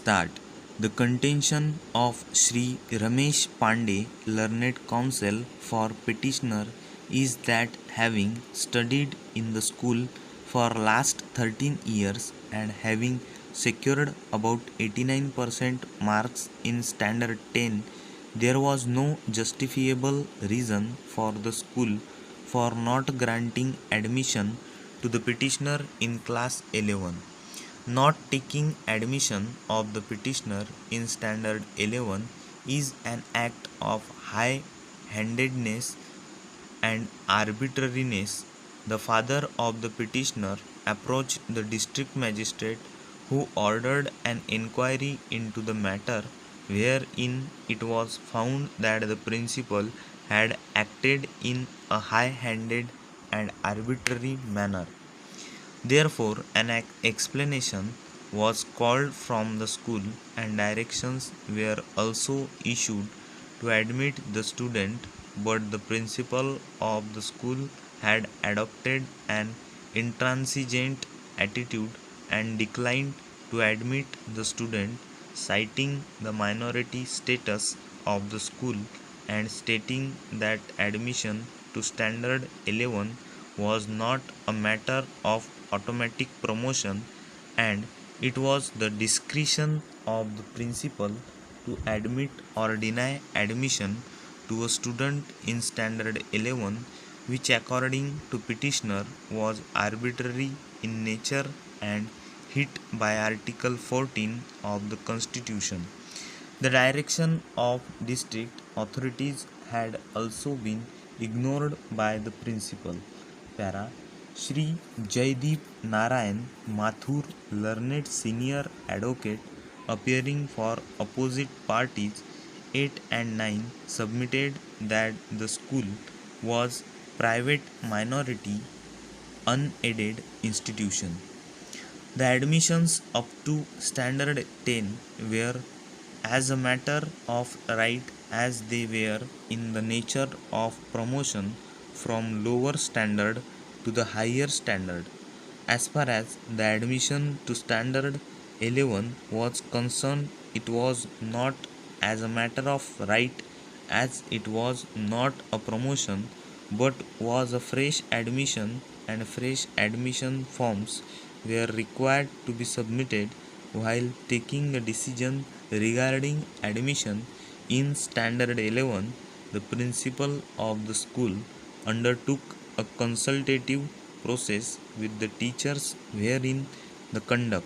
start. The contention of Sri Ramesh Pandey, Learned Counsel for petitioner, is that having studied in the school for last 13 years and having secured about 89% marks in standard 10, there was no justifiable reason for the school for not granting admission to the petitioner in class 11. Not taking admission of the petitioner in standard 11 is an act of high handedness and arbitrariness. The father of the petitioner approached the district magistrate, who ordered an inquiry into the matter, wherein it was found that the principal had acted in a high handed and arbitrary manner. Therefore, an explanation was called from the school, and directions were also issued to admit the student, but the principal of the school had adopted an intransigent attitude and declined to admit the student, citing the minority status of the school and stating that admission to standard 11 was not a matter of automatic promotion, and it was the discretion of the principal to admit or deny admission to a student in standard 11, which according to petitioner was arbitrary in nature and hit by article 14 of the constitution. The direction of district authorities had also been ignored by the principal. Para. Shri Jaideep Narayan Mathur, learned senior advocate appearing for opposite parties 8 and 9, submitted that the school was private minority unaided institution. The admissions up to standard 10 were as a matter of right as they were in the nature of promotion from lower standard to the higher standard. As far as the admission to standard 11 was concerned, it was not as a matter of right, as it was not a promotion but was a fresh admission, and fresh admission forms were required to be submitted while taking a decision regarding admission in standard 11. The principal of the school undertook a consultative process with the teachers, wherein the conduct,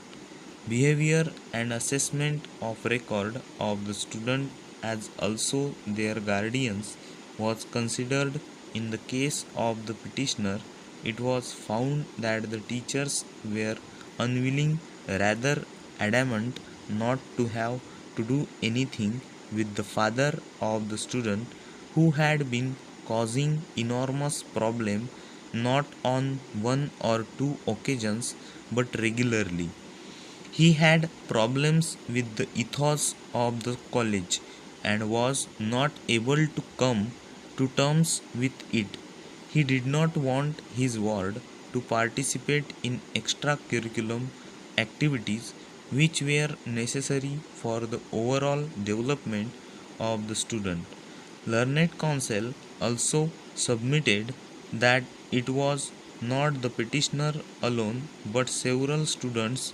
behavior and assessment of record of the student as also their guardians was considered. In the case of the petitioner, it was found that the teachers were unwilling, rather adamant, not to have to do anything with the father of the student, who had been causing enormous problem not on one or two occasions but regularly. He had problems with the ethos of the college and was not able to come to terms with it. He did not want his ward to participate in extracurriculum activities which were necessary for the overall development of the student. Learned Counsel also submitted that it was not the petitioner alone but several students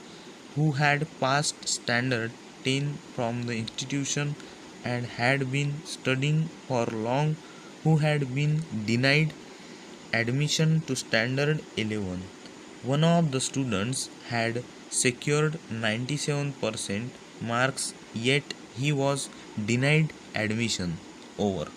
who had passed standard 10 from the institution and had been studying for long who had been denied admission to standard 11. One of the students had secured 97% marks, yet he was denied admission. Over.